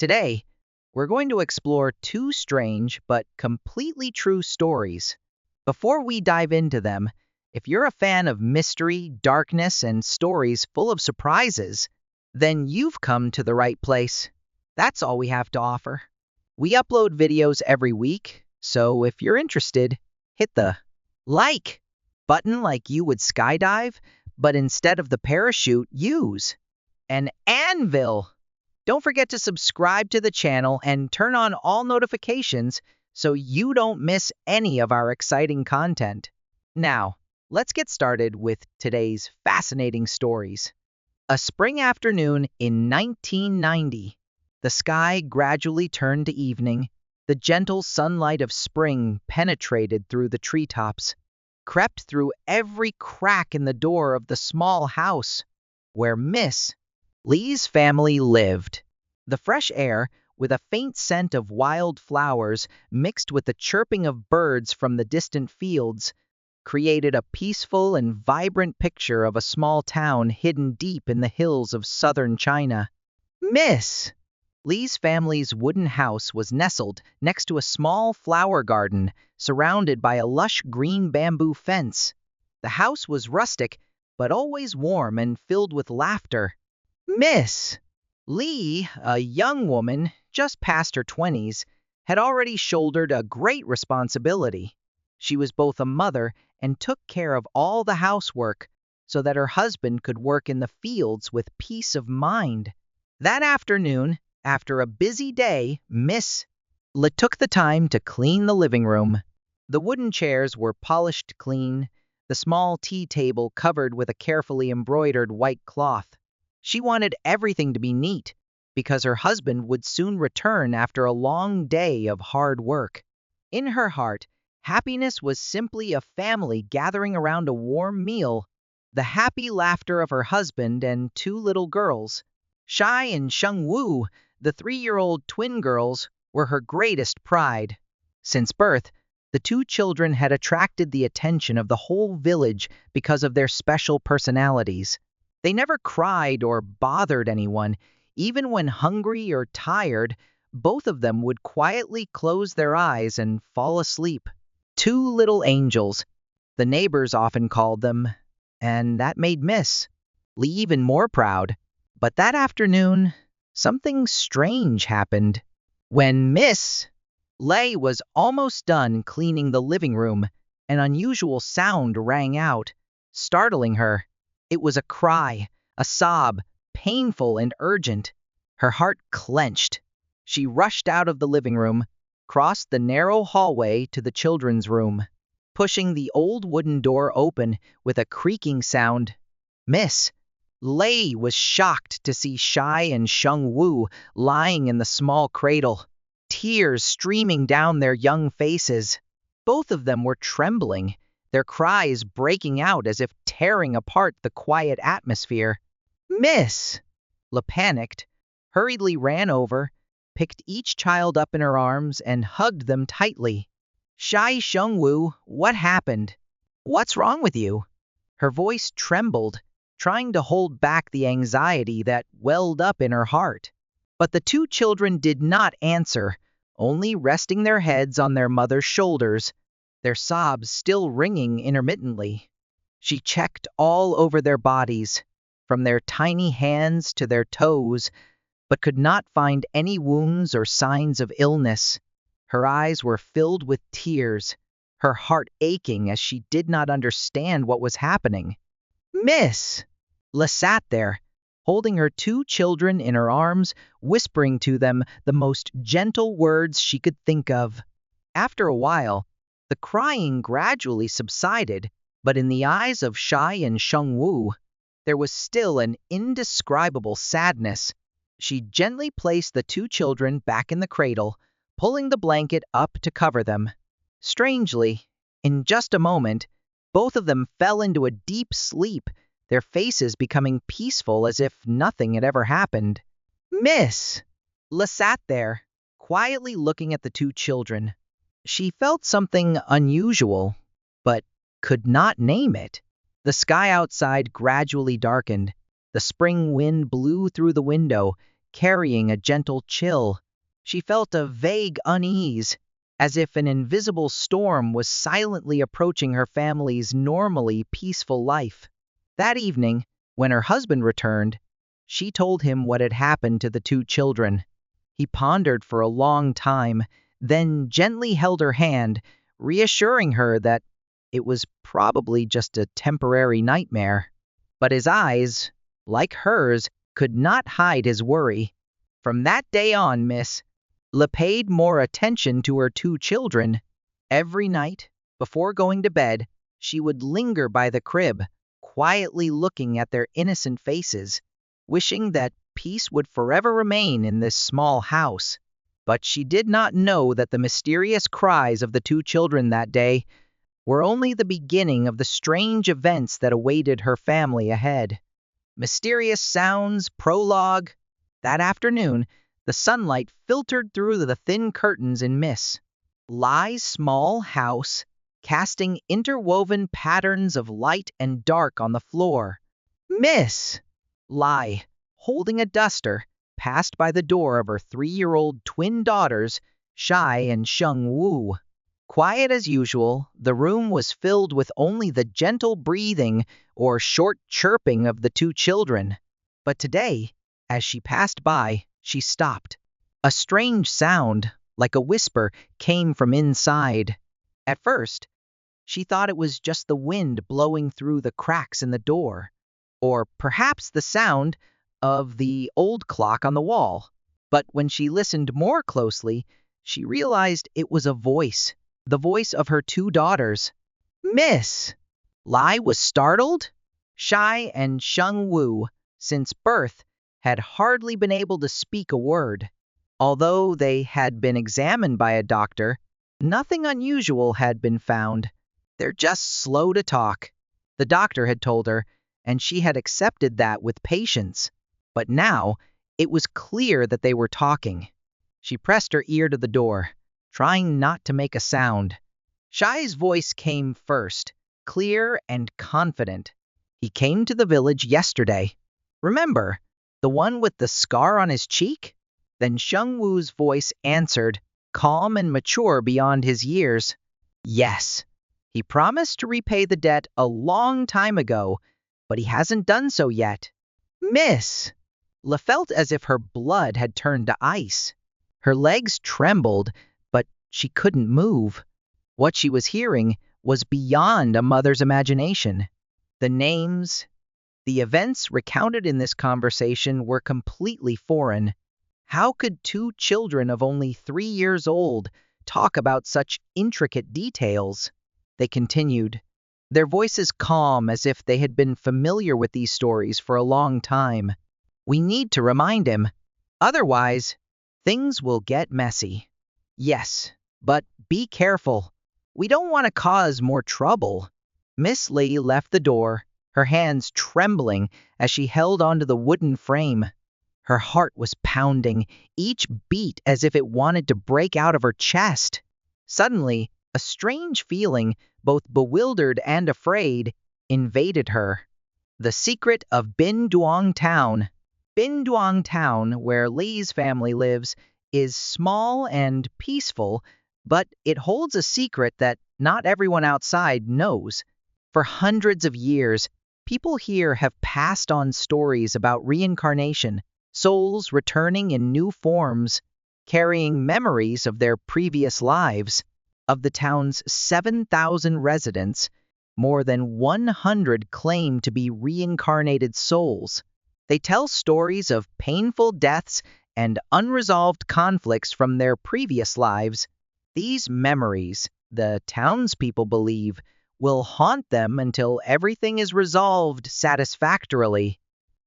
Today, we're going to explore two strange but completely true stories. Before we dive into them, if you're a fan of mystery, darkness, and stories full of surprises, then you've come to the right place. That's all we have to offer. We upload videos every week, so if you're interested, hit the like button like you would skydive, but instead of the parachute, use an anvil. Don't forget to subscribe to the channel and turn on all notifications so you don't miss any of our exciting content. Now, let's get started with today's fascinating stories. A spring afternoon in 1990, the sky gradually turned to evening. The gentle sunlight of spring penetrated through the treetops, crept through every crack in the door of the small house where Miss Lee's family lived. The fresh air, with a faint scent of wild flowers mixed with the chirping of birds from the distant fields, created a peaceful and vibrant picture of a small town hidden deep in the hills of southern China. Miss Lee's family's wooden house was nestled next to a small flower garden surrounded by a lush green bamboo fence. The house was rustic, but always warm and filled with laughter. Miss Lee, a young woman just past her 20s, had already shouldered a great responsibility. She was both a mother and took care of all the housework so that her husband could work in the fields with peace of mind. That afternoon, after a busy day, Miss Lee took the time to clean the living room. The wooden chairs were polished clean, the small tea table covered with a carefully embroidered white cloth. She wanted everything to be neat, because her husband would soon return after a long day of hard work. In her heart, happiness was simply a family gathering around a warm meal. The happy laughter of her husband and two little girls, Shai and Sheng Wu, the 3-year-old twin girls, were her greatest pride. Since birth, the two children had attracted the attention of the whole village because of their special personalities. They never cried or bothered anyone. Even when hungry or tired, both of them would quietly close their eyes and fall asleep. Two little angels, the neighbors often called them, and that made Miss Lee even more proud. But that afternoon, something strange happened. When Miss Lee was almost done cleaning the living room, an unusual sound rang out, startling her. It was a cry, a sob, painful and urgent. Her heart clenched. She rushed out of the living room, crossed the narrow hallway to the children's room, pushing the old wooden door open with a creaking sound. Miss Lee was shocked to see Shai and Sheng Wu lying in the small cradle, tears streaming down their young faces. Both of them were trembling, their cries breaking out as if tearing apart the quiet atmosphere. Miss Lee panicked, hurriedly ran over, picked each child up in her arms and hugged them tightly. Shai Sheng Wu, what happened? What's wrong with you? Her voice trembled, trying to hold back the anxiety that welled up in her heart. But the two children did not answer, only resting their heads on their mother's shoulders, their sobs still ringing intermittently. She checked all over their bodies, from their tiny hands to their toes, but could not find any wounds or signs of illness. Her eyes were filled with tears, her heart aching as she did not understand what was happening. Miss Lee sat there, holding her two children in her arms, whispering to them the most gentle words she could think of. After a while, the crying gradually subsided, but in the eyes of Shai and Sheng Wu, there was still an indescribable sadness. She gently placed the two children back in the cradle, pulling the blanket up to cover them. Strangely, in just a moment, both of them fell into a deep sleep, their faces becoming peaceful as if nothing had ever happened. Miss Lee sat there, quietly looking at the two children. She felt something unusual, but could not name it. The sky outside gradually darkened. The spring wind blew through the window, carrying a gentle chill. She felt a vague unease, as if an invisible storm was silently approaching her family's normally peaceful life. That evening, when her husband returned, she told him what had happened to the two children. He pondered for a long time, then gently held her hand, reassuring her that it was probably just a temporary nightmare. But his eyes, like hers, could not hide his worry. From that day on, Miss La paid more attention to her two children. Every night, before going to bed, she would linger by the crib, quietly looking at their innocent faces, wishing that peace would forever remain in this small house. But she did not know that the mysterious cries of the two children that day were only the beginning of the strange events that awaited her family ahead. Mysterious Sounds Prologue. That afternoon, the sunlight filtered through the thin curtains in Miss Lai's small house, casting interwoven patterns of light and dark on the floor. Miss Lai, holding a duster, passed by the door of her 3-year-old twin daughters, Shai and Sheng Wu. Quiet as usual, the room was filled with only the gentle breathing or short chirping of the two children. But today, as she passed by, she stopped. A strange sound, like a whisper, came from inside. At first, she thought it was just the wind blowing through the cracks in the door, or perhaps the sound of the old clock on the wall. But when she listened more closely, she realized it was a voice, the voice of her two daughters. Miss Lai was startled. Shai and Sheng Wu, since birth, had hardly been able to speak a word. Although they had been examined by a doctor, nothing unusual had been found. They're just slow to talk, the doctor had told her, and she had accepted that with patience. But now, it was clear that they were talking. She pressed her ear to the door, trying not to make a sound. Shai's voice came first, clear and confident. He came to the village yesterday. Remember, the one with the scar on his cheek? Then Sheng Wu's voice answered, calm and mature beyond his years. Yes. He promised to repay the debt a long time ago, but he hasn't done so yet. Miss La felt as if her blood had turned to ice. Her legs trembled, but she couldn't move. What she was hearing was beyond a mother's imagination. The names, the events recounted in this conversation were completely foreign. How could two children of only 3 years old talk about such intricate details? They continued, their voices calm as if they had been familiar with these stories for a long time. We need to remind him. Otherwise, things will get messy. Yes, but be careful. We don't want to cause more trouble. Miss Lady left the door, her hands trembling as she held onto the wooden frame. Her heart was pounding, each beat as if it wanted to break out of her chest. Suddenly, a strange feeling, both bewildered and afraid, invaded her. The secret of Bin Duong Town. Bin Duong Town, where Li's family lives, is small and peaceful, but it holds a secret that not everyone outside knows. For hundreds of years, people here have passed on stories about reincarnation, souls returning in new forms, carrying memories of their previous lives. Of the town's 7,000 residents, more than 100 claim to be reincarnated souls. They tell stories of painful deaths and unresolved conflicts from their previous lives. These memories, the townspeople believe, will haunt them until everything is resolved satisfactorily.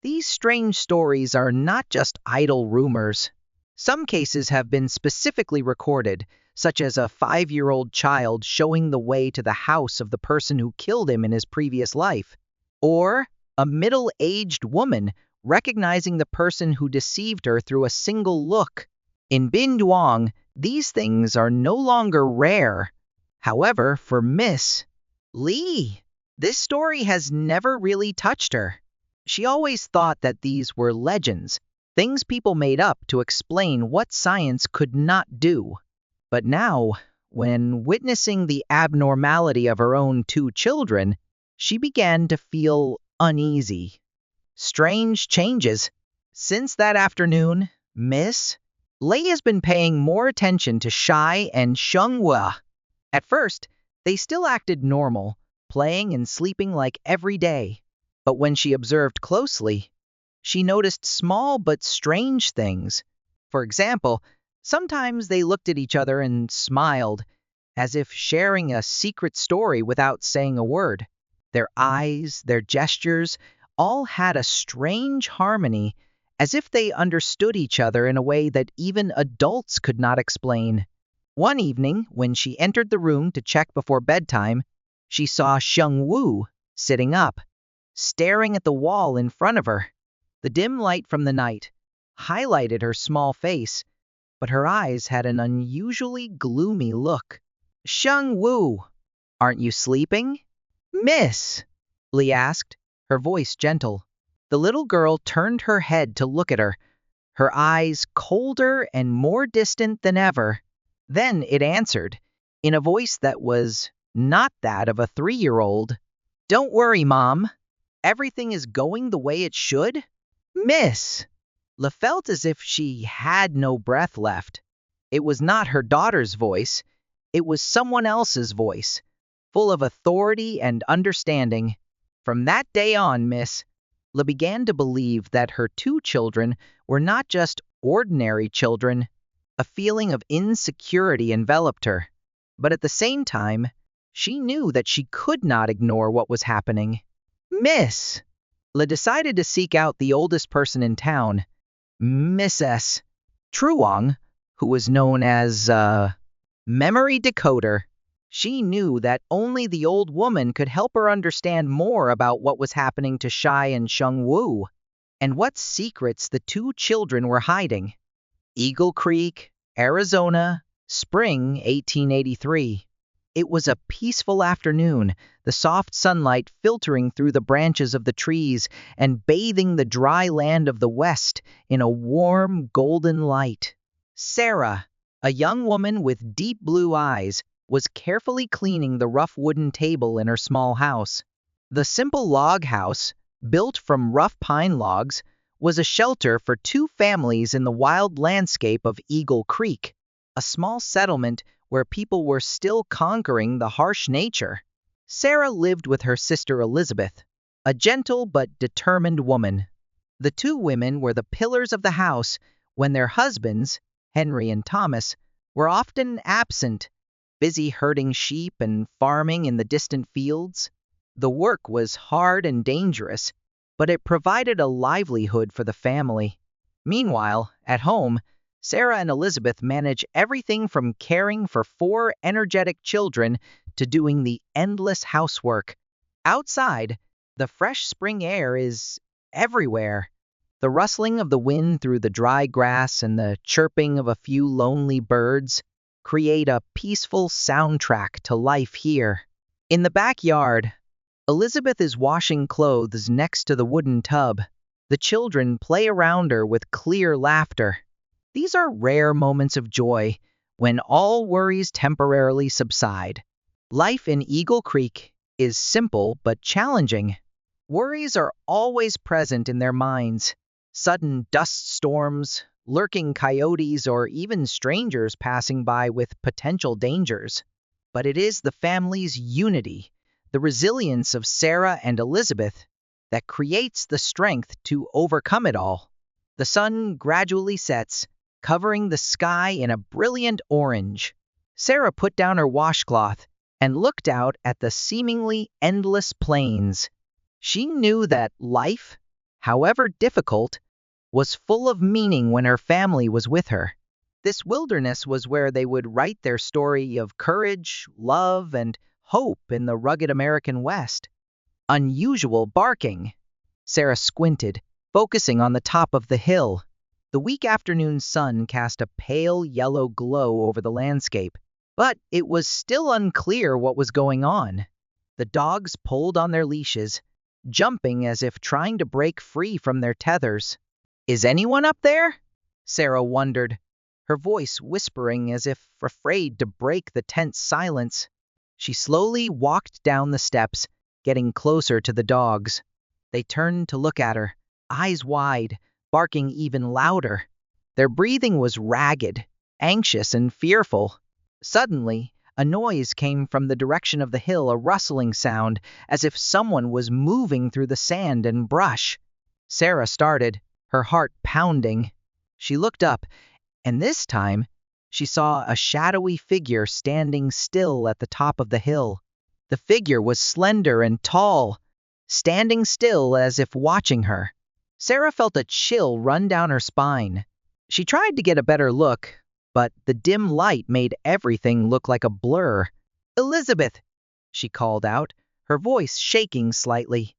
These strange stories are not just idle rumors. Some cases have been specifically recorded, such as a 5-year-old child showing the way to the house of the person who killed him in his previous life, or a middle-aged woman recognizing the person who deceived her through a single look. In Bin Duong, these things are no longer rare. However, for Miss Li, this story has never really touched her. She always thought that these were legends, things people made up to explain what science could not do. But now, when witnessing the abnormality of her own two children, she began to feel uneasy. Strange changes. Since that afternoon, Miss Lei has been paying more attention to Shai and Xianghua. At first, they still acted normal, playing and sleeping like every day. But when she observed closely, she noticed small but strange things. For example, sometimes they looked at each other and smiled, as if sharing a secret story without saying a word. Their eyes, their gestures, all had a strange harmony, as if they understood each other in a way that even adults could not explain. One evening, when she entered the room to check before bedtime, she saw Xiang Wu sitting up, staring at the wall in front of her. The dim light from the night highlighted her small face, but her eyes had an unusually gloomy look. "Xiang Wu, aren't you sleeping?" "Miss?" Li asked, her voice gentle. The little girl turned her head to look at her, her eyes colder and more distant than ever. Then it answered, in a voice that was not that of a 3-year-old. "Don't worry, Mom. Everything is going the way it should." "Miss!" La felt as if she had no breath left. It was not her daughter's voice. It was someone else's voice, full of authority and understanding. From that day on, Miss La began to believe that her two children were not just ordinary children. A feeling of insecurity enveloped her. But at the same time, she knew that she could not ignore what was happening. "Miss!" La decided to seek out the oldest person in town, Mrs. Truong, who was known as Memory Decoder. She knew that only the old woman could help her understand more about what was happening to Shai and Xiang Wu, and what secrets the two children were hiding. Eagle Creek, Arizona, spring 1883. It was a peaceful afternoon, the soft sunlight filtering through the branches of the trees and bathing the dry land of the west in a warm golden light. Sarah, a young woman with deep blue eyes, was carefully cleaning the rough wooden table in her small house. The simple log house, built from rough pine logs, was a shelter for two families in the wild landscape of Eagle Creek, a small settlement where people were still conquering the harsh nature. Sarah lived with her sister Elizabeth, a gentle but determined woman. The two women were the pillars of the house when their husbands, Henry and Thomas, were often absent, busy herding sheep and farming in the distant fields. The work was hard and dangerous, but it provided a livelihood for the family. Meanwhile, at home, Sarah and Elizabeth manage everything from caring for 4 energetic children to doing the endless housework. Outside, the fresh spring air is everywhere. The rustling of the wind through the dry grass and the chirping of a few lonely birds create a peaceful soundtrack to life here. In the backyard, Elizabeth is washing clothes next to the wooden tub. The children play around her with clear laughter. These are rare moments of joy when all worries temporarily subside. Life in Eagle Creek is simple but challenging. Worries are always present in their minds. Sudden dust storms, lurking coyotes, or even strangers passing by with potential dangers. But it is the family's unity, the resilience of Sarah and Elizabeth, that creates the strength to overcome it all. The sun gradually sets, covering the sky in a brilliant orange. Sarah put down her washcloth and looked out at the seemingly endless plains. She knew that life, however difficult, was full of meaning when her family was with her. This wilderness was where they would write their story of courage, love, and hope in the rugged American West. Unusual barking. Sarah squinted, focusing on the top of the hill. The weak afternoon sun cast a pale yellow glow over the landscape, but it was still unclear what was going on. The dogs pulled on their leashes, jumping as if trying to break free from their tethers. Is anyone up there? Sarah wondered, her voice whispering as if afraid to break the tense silence. She slowly walked down the steps, getting closer to the dogs. They turned to look at her, eyes wide, barking even louder. Their breathing was ragged, anxious, and fearful. Suddenly, a noise came from the direction of the hill, a rustling sound, as if someone was moving through the sand and brush. Sarah started, her heart pounding. She looked up, and this time, she saw a shadowy figure standing still at the top of the hill. The figure was slender and tall, standing still as if watching her. Sarah felt a chill run down her spine. She tried to get a better look, but the dim light made everything look like a blur. "Elizabeth!" she called out, her voice shaking slightly.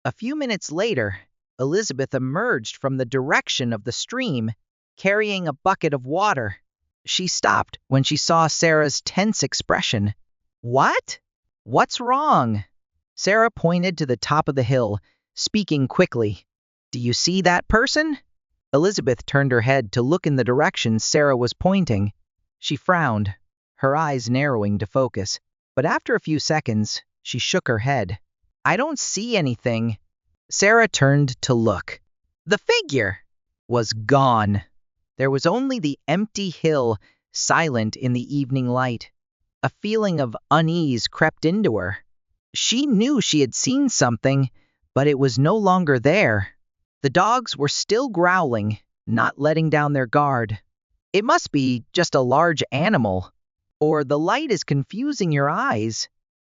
A few minutes later, Elizabeth emerged from the direction of the stream, carrying a bucket of water. She stopped when she saw Sarah's tense expression. "What? What's wrong?" Sarah pointed to the top of the hill, speaking quickly. "Do you see that person?" Elizabeth turned her head to look in the direction Sarah was pointing. She frowned, her eyes narrowing to focus. But after a few seconds, she shook her head. "I don't see anything." Sarah turned to look. The figure was gone. There was only the empty hill, silent in the evening light. A feeling of unease crept into her. She knew she had seen something, but it was no longer there. The dogs were still growling, not letting down their guard. "It must be just a large animal, or the light is confusing your eyes,"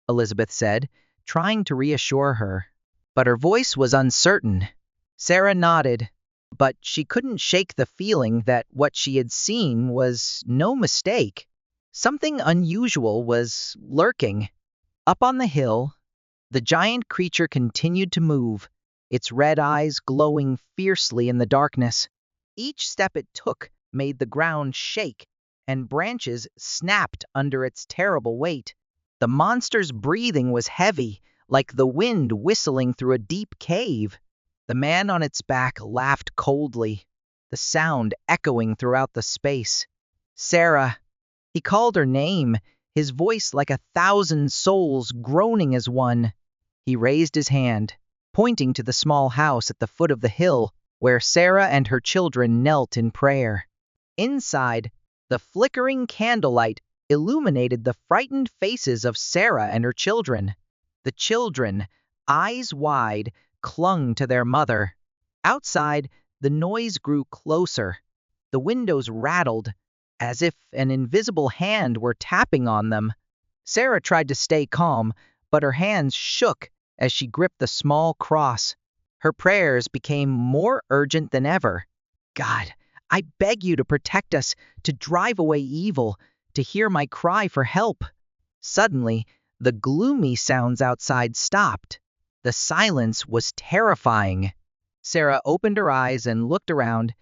Elizabeth said, trying to reassure her. But her voice was uncertain. Sarah nodded, but she couldn't shake the feeling that what she had seen was no mistake. Something unusual was lurking. Up on the hill, the giant creature continued to move, its red eyes glowing fiercely in the darkness. Each step it took made the ground shake, and branches snapped under its terrible weight. The monster's breathing was heavy, like the wind whistling through a deep cave. The man on its back laughed coldly, the sound echoing throughout the space. "Sarah!" He called her name, his voice like 1,000 souls groaning as one. He raised his hand, pointing to the small house at the foot of the hill, where Sarah and her children knelt in prayer. Inside, the flickering candlelight illuminated the frightened faces of Sarah and her children. The children, eyes wide, clung to their mother. Outside, the noise grew closer. The windows rattled, as if an invisible hand were tapping on them. Sarah tried to stay calm, but her hands shook as she gripped the small cross. Her prayers became more urgent than ever. "God, I beg you to protect us, to drive away evil, to hear my cry for help." Suddenly, the gloomy sounds outside stopped. The silence was terrifying. Sarah opened her eyes and looked around,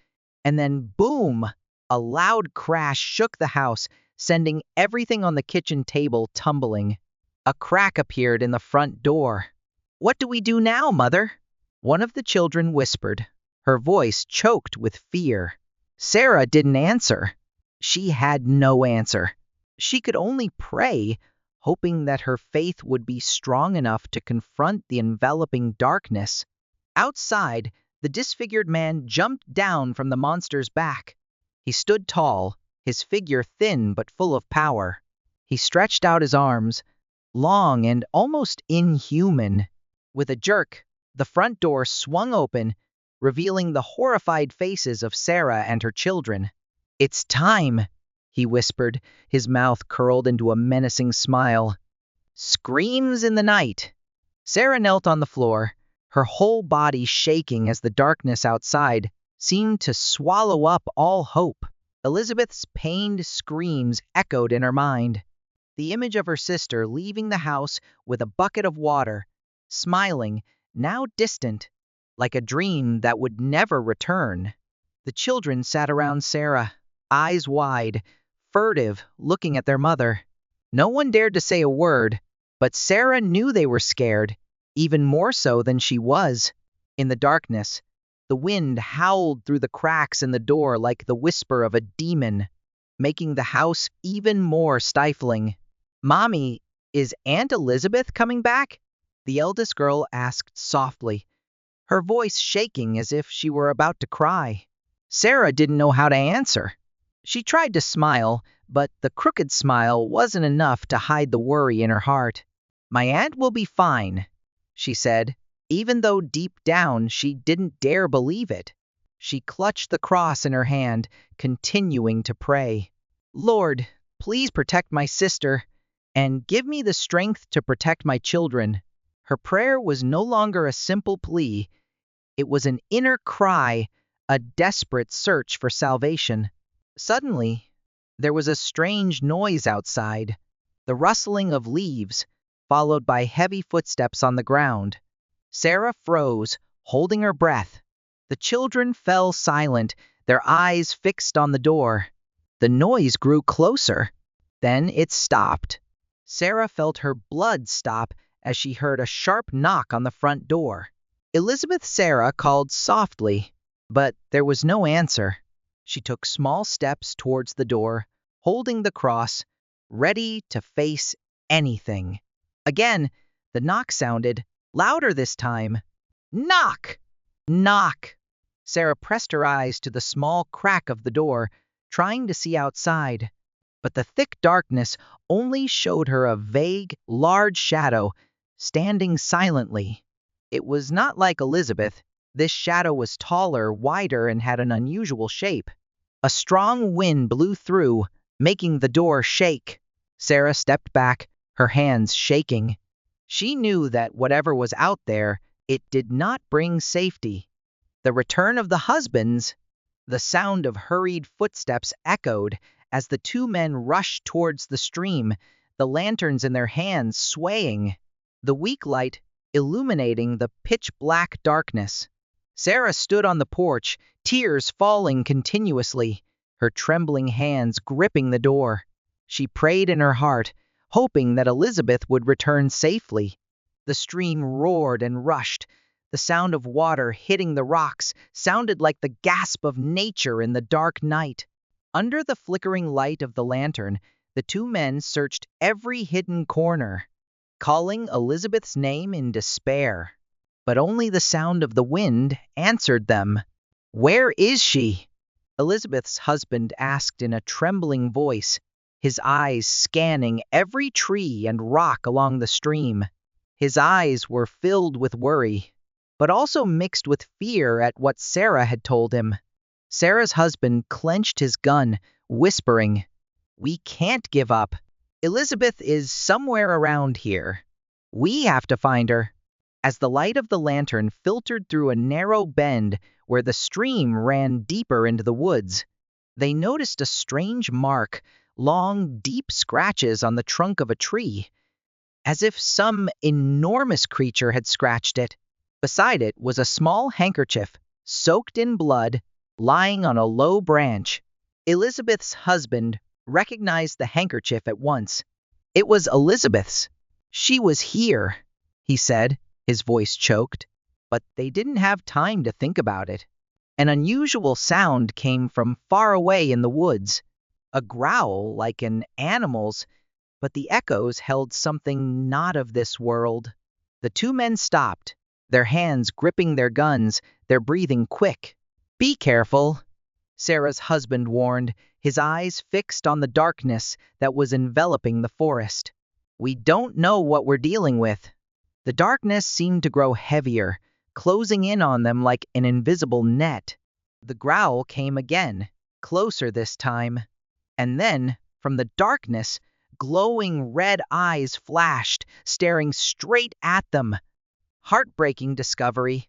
and then boom! A loud crash shook the house, sending everything on the kitchen table tumbling. A crack appeared in the front door. "What do we do now, Mother?" one of the children whispered, her voice choked with fear. Sarah didn't answer. She had no answer. She could only pray, hoping that her faith would be strong enough to confront the enveloping darkness. Outside, the disfigured man jumped down from the monster's back. He stood tall, his figure thin but full of power. He stretched out his arms, long and almost inhuman. With a jerk, the front door swung open, revealing the horrified faces of Sarah and her children. "It's time," he whispered, his mouth curled into a menacing smile. Screams in the night. Sarah knelt on the floor, her whole body shaking as the darkness outside seemed to swallow up all hope. Elizabeth's pained screams echoed in her mind. The image of her sister leaving the house with a bucket of water, smiling, now distant, like a dream that would never return. The children sat around Sarah, eyes wide, furtive, looking at their mother. No one dared to say a word, but Sarah knew they were scared, even more so than she was. In the darkness, The wind howled through the cracks in the door like the whisper of a demon, making the house even more stifling. "Mommy, is Aunt Elizabeth coming back?" the eldest girl asked softly, her voice shaking as if she were about to cry. Sarah didn't know how to answer. She tried to smile, but the crooked smile wasn't enough to hide the worry in her heart. "My aunt will be fine," she said, even though deep down she didn't dare believe it. She clutched the cross in her hand, continuing to pray. "Lord, please protect my sister, and give me the strength to protect my children." Her prayer was no longer a simple plea. It was an inner cry, a desperate search for salvation. Suddenly, there was a strange noise outside, the rustling of leaves, followed by heavy footsteps on the ground. Sarah froze, holding her breath. The children fell silent, their eyes fixed on the door. The noise grew closer. Then it stopped. Sarah felt her blood stop as she heard a sharp knock on the front door. Elizabeth Sarah called softly, but there was no answer. She took small steps towards the door, holding the cross, ready to face anything. Again, the knock sounded, louder this time. "Knock! Knock!" Sarah pressed her eyes to the small crack of the door, trying to see outside. But the thick darkness only showed her a vague, large shadow, standing silently. It was not like Elizabeth. This shadow was taller, wider, and had an unusual shape. A strong wind blew through, making the door shake. Sarah stepped back, her hands shaking. She knew that whatever was out there, it did not bring safety. The return of the husbands, the sound of hurried footsteps echoed as the two men rushed towards the stream, the lanterns in their hands swaying, the weak light illuminating the pitch-black darkness. Sarah stood on the porch, tears falling continuously, her trembling hands gripping the door. She prayed in her heart, hoping that Elizabeth would return safely. The stream roared and rushed. The sound of water hitting the rocks sounded like the gasp of nature in the dark night. Under the flickering light of the lantern, the two men searched every hidden corner, calling Elizabeth's name in despair. But only the sound of the wind answered them. "Where is she?" Elizabeth's husband asked in a trembling voice, his eyes scanning every tree and rock along the stream. His eyes were filled with worry, but also mixed with fear at what Sarah had told him. Sarah's husband clenched his gun, whispering, "We can't give up. Elizabeth is somewhere around here. We have to find her." As the light of the lantern filtered through a narrow bend where the stream ran deeper into the woods, they noticed a strange mark, long, deep scratches on the trunk of a tree, as if some enormous creature had scratched it. Beside it was a small handkerchief, soaked in blood, lying on a low branch. Elizabeth's husband recognized the handkerchief at once. It was Elizabeth's. "She was here," he said, his voice choked. But they didn't have time to think about it. An unusual sound came from far away in the woods, a growl like an animal's, but the echoes held something not of this world. The two men stopped, their hands gripping their guns, their breathing quick. "Be careful," Sarah's husband warned, his eyes fixed on the darkness that was enveloping the forest. "We don't know what we're dealing with." The darkness seemed to grow heavier, closing in on them like an invisible net. The growl came again, closer this time. And then, from the darkness, glowing red eyes flashed, staring straight at them. Heartbreaking discovery.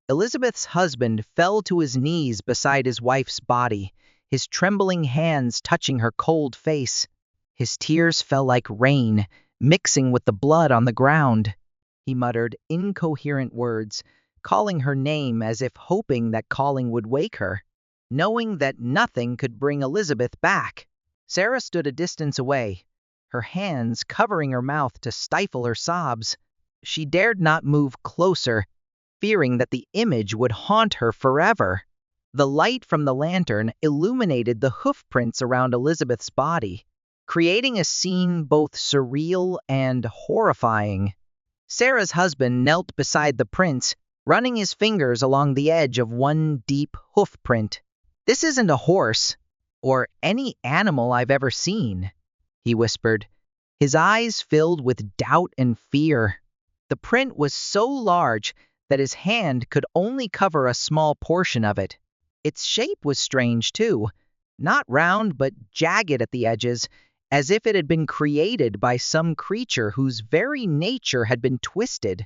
Elizabeth's husband fell to his knees beside his wife's body, his trembling hands touching her cold face. His tears fell like rain, mixing with the blood on the ground. He muttered incoherent words, calling her name as if hoping that calling would wake her, knowing that nothing could bring Elizabeth back. Sarah stood a distance away, her hands covering her mouth to stifle her sobs. She dared not move closer, fearing that the image would haunt her forever. The light from the lantern illuminated the hoof prints around Elizabeth's body, creating a scene both surreal and horrifying. Sarah's husband knelt beside the prints, running his fingers along the edge of one deep hoof print. "This isn't a horse, or any animal I've ever seen," he whispered, his eyes filled with doubt and fear. The print was so large that his hand could only cover a small portion of it. Its shape was strange, too, not round but jagged at the edges, as if it had been created by some creature whose very nature had been twisted.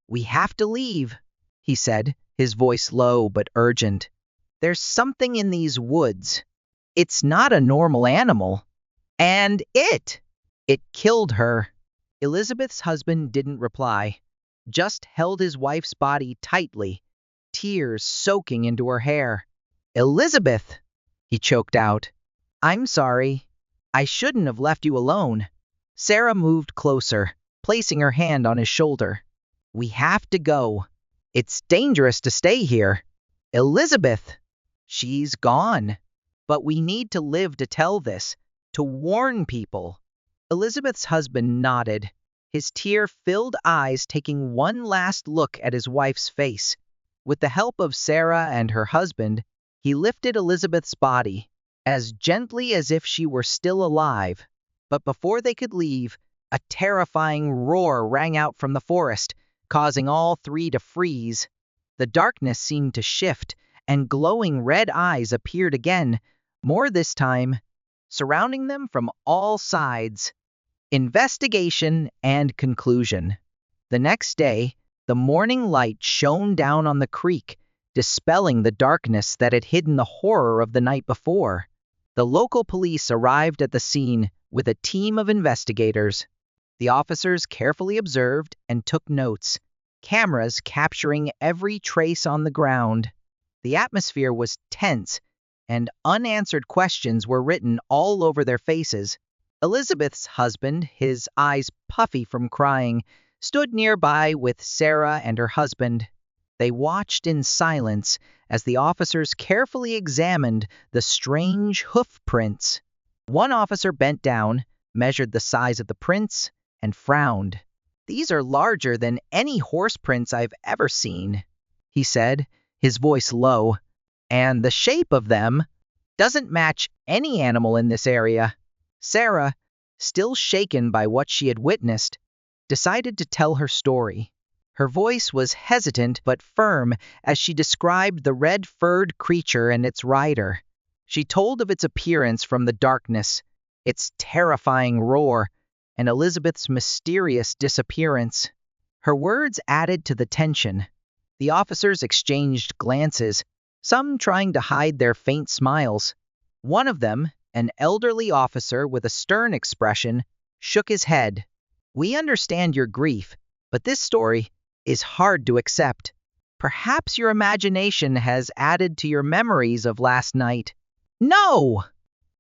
"We have to leave," he said, his voice low but urgent. "There's something in these woods. It's not a normal animal. And it killed her." Elizabeth's husband didn't reply, just held his wife's body tightly, tears soaking into her hair. "Elizabeth," he choked out, "I'm sorry. I shouldn't have left you alone." Sarah moved closer, placing her hand on his shoulder. "We have to go. It's dangerous to stay here. Elizabeth, she's gone. But we need to live to tell this, to warn people." Elizabeth's husband nodded, his tear-filled eyes taking one last look at his wife's face. With the help of Sarah and her husband, he lifted Elizabeth's body, as gently as if she were still alive. But before they could leave, a terrifying roar rang out from the forest, causing all three to freeze. The darkness seemed to shift, and glowing red eyes appeared again, more this time, surrounding them from all sides. Investigation and conclusion. The next day, the morning light shone down on the creek, dispelling the darkness that had hidden the horror of the night before. The local police arrived at the scene with a team of investigators. The officers carefully observed and took notes, cameras capturing every trace on the ground. The atmosphere was tense, and unanswered questions were written all over their faces. Elizabeth's husband, his eyes puffy from crying, stood nearby with Sarah and her husband. They watched in silence as the officers carefully examined the strange hoof prints. One officer bent down, measured the size of the prints, and frowned. "These are larger than any horse prints I've ever seen," he said, his voice low. "And the shape of them doesn't match any animal in this area." Sarah, still shaken by what she had witnessed, decided to tell her story. Her voice was hesitant but firm as she described the red-furred creature and its rider. She told of its appearance from the darkness, its terrifying roar, and Elizabeth's mysterious disappearance. Her words added to the tension. The officers exchanged glances, some trying to hide their faint smiles. One of them, an elderly officer with a stern expression, shook his head. "We understand your grief, but this story is hard to accept. Perhaps your imagination has added to your memories of last night." "No!"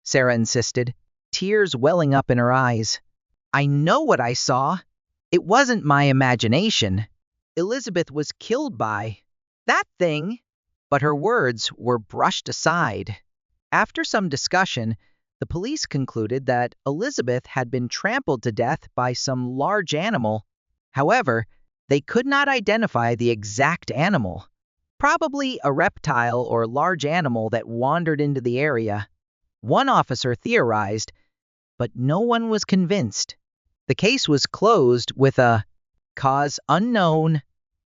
Sarah insisted, tears welling up in her eyes. "I know what I saw. It wasn't my imagination. Elizabeth was killed by that thing." But her words were brushed aside. After some discussion, the police concluded that Elizabeth had been trampled to death by some large animal. However, they could not identify the exact animal. Probably a reptile or large animal that wandered into the area. One officer theorized, but no one was convinced. The case was closed with a cause unknown.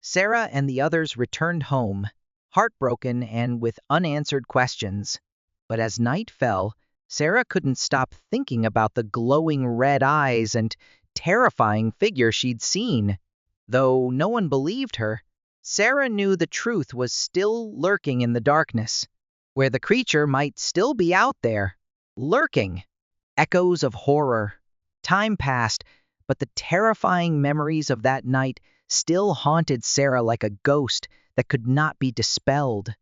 Sarah and the others returned home, heartbroken and with unanswered questions. But as night fell, Sarah couldn't stop thinking about the glowing red eyes and terrifying figure she'd seen. Though no one believed her, Sarah knew the truth was still lurking in the darkness, where the creature might still be out there, lurking. Echoes of horror. Time passed, but the terrifying memories of that night still haunted Sarah like a ghost that could not be dispelled.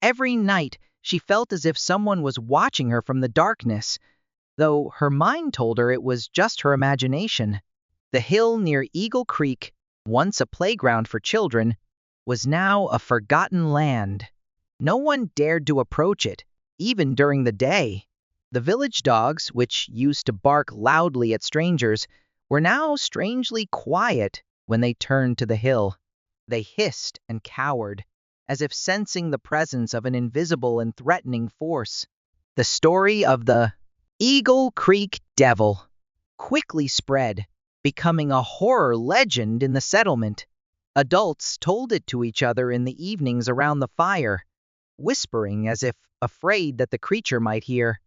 Every night, she felt as if someone was watching her from the darkness, though her mind told her it was just her imagination. The hill near Eagle Creek, once a playground for children, was now a forgotten land. No one dared to approach it, even during the day. The village dogs, which used to bark loudly at strangers, were now strangely quiet when they turned to the hill. They hissed and cowered, as if sensing the presence of an invisible and threatening force. The story of the Eagle Creek Devil quickly spread, becoming a horror legend in the settlement. Adults told it to each other in the evenings around the fire, whispering as if afraid that the creature might hear.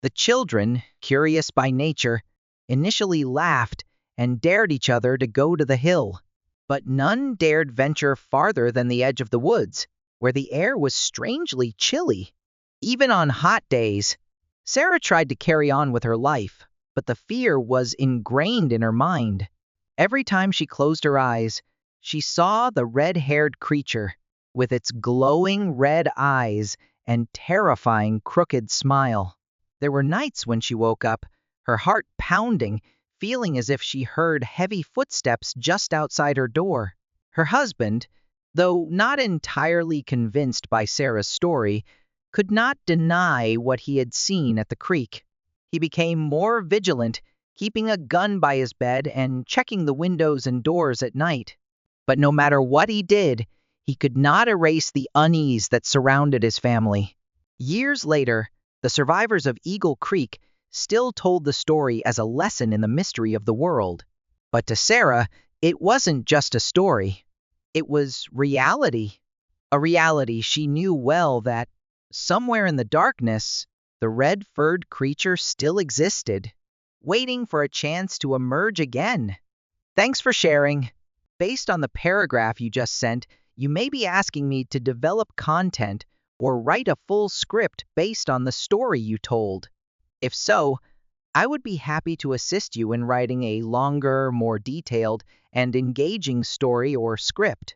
The children, curious by nature, initially laughed and dared each other to go to the hill, but none dared venture farther than the edge of the woods, where the air was strangely chilly. Even on hot days, Sarah tried to carry on with her life, but the fear was ingrained in her mind. Every time she closed her eyes, she saw the red-haired creature, with its glowing red eyes and terrifying crooked smile. There were nights when she woke up, her heart pounding, feeling as if she heard heavy footsteps just outside her door. Her husband, though not entirely convinced by Sarah's story, could not deny what he had seen at the creek. He became more vigilant, keeping a gun by his bed and checking the windows and doors at night. But no matter what he did, he could not erase the unease that surrounded his family. Years later, the survivors of Eagle Creek still told the story as a lesson in the mystery of the world. But to Sarah, it wasn't just a story. It was reality. A reality she knew well that, somewhere in the darkness, the red-furred creature still existed, waiting for a chance to emerge again. Thanks for sharing. Based on the paragraph you just sent, you may be asking me to develop content or write a full script based on the story you told. If so, I would be happy to assist you in writing a longer, more detailed, and engaging story or script.